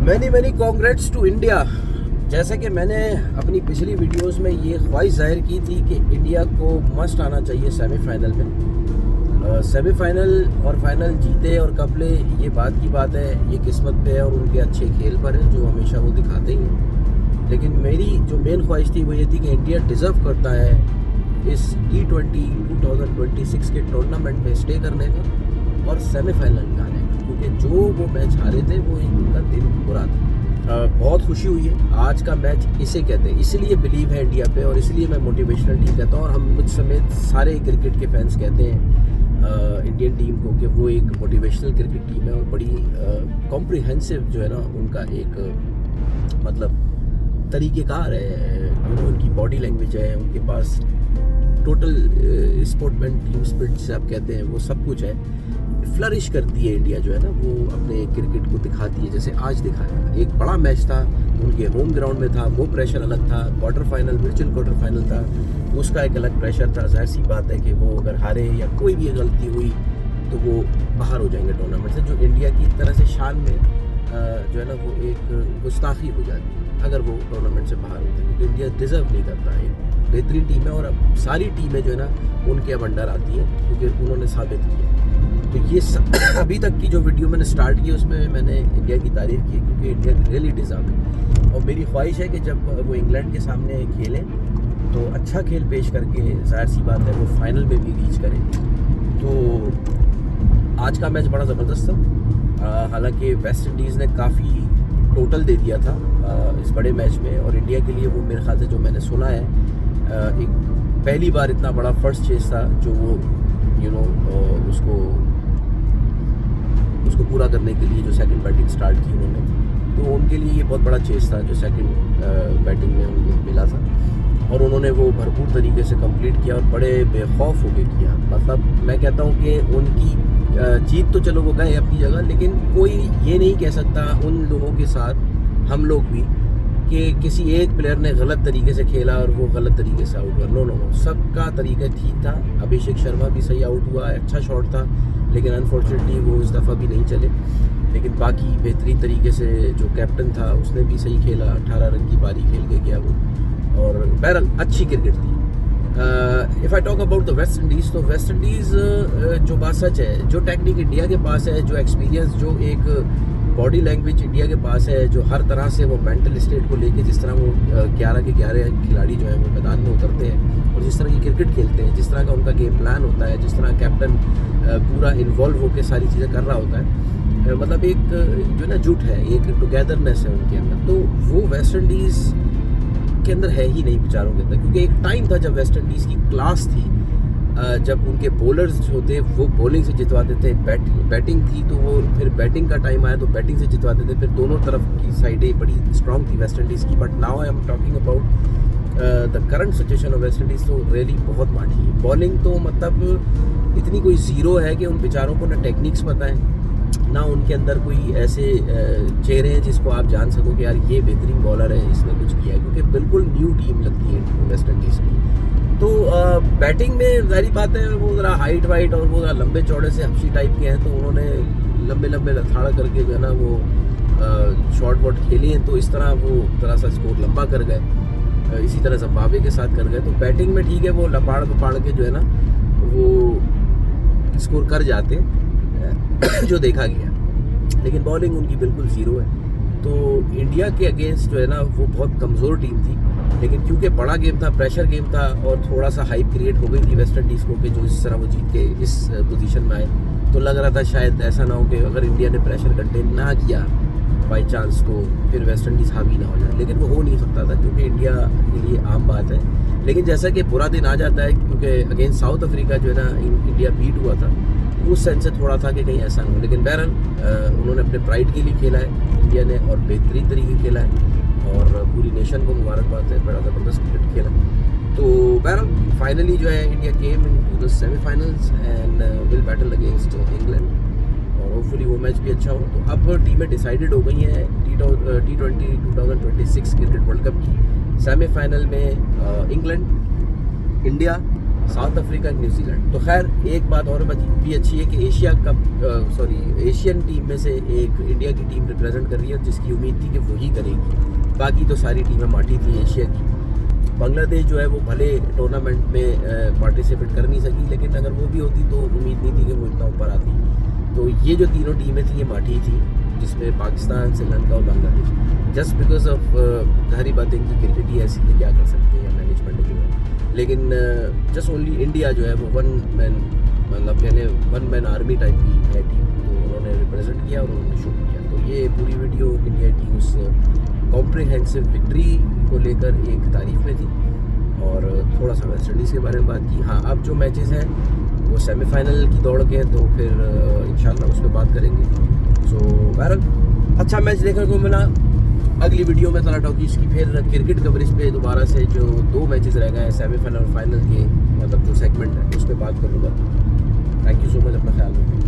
Many congrats to India. जैसे कि मैंने अपनी पिछली वीडियोस में ये ख्वाहिश जाहिर की थी कि इंडिया को मस्ट आना चाहिए सेमीफाइनल में। सेमीफाइनल और फाइनल जीते और कब ले, ये बात की बात है, ये किस्मत पे है और उनके अच्छे खेल पर है जो हमेशा वो दिखाते ही हैं। लेकिन मेरी जो मेन ख्वाहिश थी वो ये थी कि इंडिया डिज़र्व करता है इस T20 2026 के टूर्नामेंट में स्टे करने का और सेमीफाइनल में आने का, क्योंकि जो वो मैच हारे थे वो उनका दिन बुरा था। बहुत खुशी हुई है। आज का मैच इसे कहते हैं, इसलिए बिलीव है इंडिया पे और इसलिए मैं मोटिवेशनल टीम कहता हूँ और हम मुझ समेत सारे क्रिकेट के फैंस कहते हैं इंडियन टीम को कि वो एक मोटिवेशनल क्रिकेट टीम है और बड़ी कॉम्प्रिहेंसिव जो है ना उनका एक मतलब तरीक़ेकार है, उनकी बॉडी लैंग्वेज है, उनके पास टोटल स्पोर्टमैन टीम स्पिरिट से आप कहते हैं वो सब कुछ है। फ्लरिश करती है इंडिया जो है ना, वो अपने क्रिकेट को दिखाती है जैसे आज दिखाया। एक बड़ा मैच था, उनके होम ग्राउंड में था, वो प्रेशर अलग था। Quarter final, virtual quarter final था, उसका एक अलग प्रेशर था। जाहिर सी बात है कि वो अगर हारे या कोई भी गलती हुई तो वो बाहर हो जाएंगे टूर्नामेंट से, जो इंडिया की तरह से शान में जो है ना वो एक गुस्ताखी हो जाती है अगर वो टूर्नामेंट से बाहर होते हैं, क्योंकि इंडिया डिज़र्व नहीं करता है। बेहतरीन टीम है और अब सारी टीमें जो है ना उनके अब अंडर आती हैं क्योंकि उन्होंने साबित किया। तो ये अभी तक की जो वीडियो मैंने स्टार्ट की उसमें मैंने इंडिया की तारीफ़ की क्योंकि इंडिया रियली डिज़र्व है। और मेरी ख्वाहिश है कि जब वो इंग्लैंड के सामने खेलें तो अच्छा खेल पेश करके जाहिर सी बात है वो फाइनल में भी रीच करें। तो आज का मैच बड़ा ज़बरदस्त था। हालांकि वेस्ट इंडीज़ ने काफ़ी टोटल दे दिया था इस बड़े मैच में और इंडिया के लिए वो मेरे ख्याल से जो मैंने सुना है एक पहली बार इतना बड़ा फर्स्ट चेस था जो वो उसको पूरा करने के लिए जो सेकंड बैटिंग स्टार्ट की उन्होंने, तो उनके लिए ये बहुत बड़ा चेस था जो सेकंड बैटिंग में उनको मिला था और उन्होंने वो भरपूर तरीके से कंप्लीट किया और बड़े बेखौफ होके किया। मतलब मैं कहता हूँ कि उनकी जीत तो चलो वो गए अपनी जगह, लेकिन कोई ये नहीं कह सकता उन लोगों के साथ हम लोग भी कि किसी एक प्लेयर ने गलत तरीके से खेला और वो गलत तरीके से आउट हुआ। नो, सबका तरीका ठीक था। अभिषेक शर्मा भी सही आउट हुआ, अच्छा शॉट था, लेकिन अनफॉर्चुनेटली वो इस दफ़ा भी नहीं चले। लेकिन बाकी बेहतरीन तरीके से जो कैप्टन था उसने भी सही खेला, 18 रन की पारी खेल के गया वो, और बहरहाल अच्छी क्रिकेट थी। If I talk about the West Indies, तो वेस्ट इंडीज़ जो बात सच है, जो टेक्निक इंडिया के पास है, जो एक्सपीरियंस, जो एक बॉडी लैंग्वेज इंडिया के पास है, जो हर तरह से वो मेंटल स्टेट को लेके जिस तरह वो 11 के 11 खिलाड़ी जो हैं वो मैदान में उतरते हैं और जिस तरह की क्रिकेट खेलते हैं, जिस तरह का उनका गेम प्लान होता है, जिस तरह कैप्टन पूरा इन्वॉल्व होकर सारी चीज़ें कर रहा होता है, मतलब एक जो ना जुट है, एक टुगेदरनेस है उनके अंदर। तो वो वेस्ट इंडीज़ के अंदर है ही नहीं बेचारों के अंदर, क्योंकि एक टाइम था जब वेस्ट इंडीज़ की क्लास थी, जब उनके बॉलर्स होते वो बॉलिंग से जितवाते थे, बैटिंग थी तो वो फिर बैटिंग का टाइम आया तो बैटिंग से जितवाते थे, फिर दोनों तरफ की साइडें बड़ी स्ट्रॉन्ग थी वेस्ट इंडीज़ की। But now I am talking about the current situation of West Indies, तो रियली बहुत माठी है। बॉलिंग तो मतलब इतनी कोई ज़ीरो है कि उन बेचारों को ना टेक्निक्स पता है, ना उनके अंदर कोई ऐसे चेहरे हैं जिसको आप जान सको कि यार ये बेहतरीन बॉलर है, इसने कुछ किया है, क्योंकि बिल्कुल न्यू टीम लगती है वेस्ट इंडीज़ की। तो बैटिंग में जाहिर बात है वो ज़रा हाइट वाइट और वो ज़रा लंबे चौड़े से हफ्सी टाइप के हैं, तो उन्होंने लंबे लथाड़ा करके जो है ना वो शॉर्ट वॉट खेली हैं, तो इस तरह वो ज़रा सा स्कोर लंबा कर गए। इसी तरह जिम्बाब्वे के साथ कर गए। तो बैटिंग में ठीक है, वो लपाड़ के जो है ना वो स्कोर कर जाते जो देखा गया, लेकिन बॉलिंग उनकी बिल्कुल ज़ीरो है। तो इंडिया के अगेंस्ट जो है ना वो बहुत कमज़ोर टीम थी, लेकिन क्योंकि बड़ा गेम था, प्रेशर गेम था और थोड़ा सा हाइप क्रिएट हो गई थी वेस्ट इंडीज़ को कि जो इस तरह वो जीत के इस पोजीशन में आए, तो लग रहा था शायद ऐसा ना हो कि अगर इंडिया ने प्रेशर कंटेन ना किया बाई चांस तो फिर वेस्ट इंडीज़ हावी ना हो जाए, लेकिन वो हो नहीं सकता था क्योंकि इंडिया के लिए आम बात है। लेकिन जैसा कि बुरा दिन आ जाता है क्योंकि अगेंस्ट साउथ अफ्रीका जो है ना इंडिया बीट हुआ था, उस सेंस से थोड़ा था कि कहीं ऐसा ना हो, लेकिन बहरहाल उन्होंने अपने प्राइड के लिए खेला है इंडिया ने और बेहतरीन तरीके खेला है और पूरी नेशन को मुबारकबाद है, बड़ा ज़बरदस्त क्रिकेट खेला। तो बहरहाल फाइनली जो है India came in the semifinals and will battle against England और होपफुली वो मैच भी अच्छा हो। तो अब टीमें डिसाइडेड हो गई हैं T20 2026 क्रिकेट वर्ल्ड कप की। सेमीफाइनल में England, India south Africa, New Zealand. तो खैर एक बात और भी अच्छी है कि एशियन टीम में से एक इंडिया की टीम रिप्रेजेंट कर रही है, जिसकी उम्मीद थी कि वही करेगी। बाकी तो सारी टीमें माठी थी एशिया की। बांग्लादेश जो है वो भले टूर्नामेंट में पार्टिसिपेट कर नहीं सकी, लेकिन अगर वो भी होती तो उम्मीद नहीं थी कि वो इतना ऊपर आती। तो ये जो तीनों टीमें थी ये माठी थी, जिसमें पाकिस्तान, श्रीलंका और बांग्लादेश। जस्ट बिकॉज ऑफ जाहिर बात है कि क्रिकेट ही ऐसी है, क्या कर सकते हैं मैनेजमेंट जो है। लेकिन जस्ट ओनली इंडिया जो है वो वन मैन आर्मी टाइप की है टीम, तो उन्होंने रिप्रेजेंट किया और उन्होंने शो किया। तो ये पूरी वीडियो इंडिया की उस कॉम्प्रिहेंसिव विक्ट्री को लेकर एक तारीफ में थी, और थोड़ा सा वेस्ट इंडीज़ के बारे में बात की। हाँ, अब जो मैचेस हैं वो सेमीफाइनल की दौड़ के हैं, तो फिर इंशाल्लाह उस पर बात करेंगे। सो बहरहाल अच्छा मैच देखने को मिला। अगली वीडियो में तला टॉकीज़ की फिर क्रिकेट कवरेज पे दोबारा से जो 2 मैचेस रह गए हैं सेमीफाइनल और फाइनल के, मतलब जो सेगमेंट है उस पर बात करूँगा। थैंक यू सो मच, अपना ख्याल रखिए।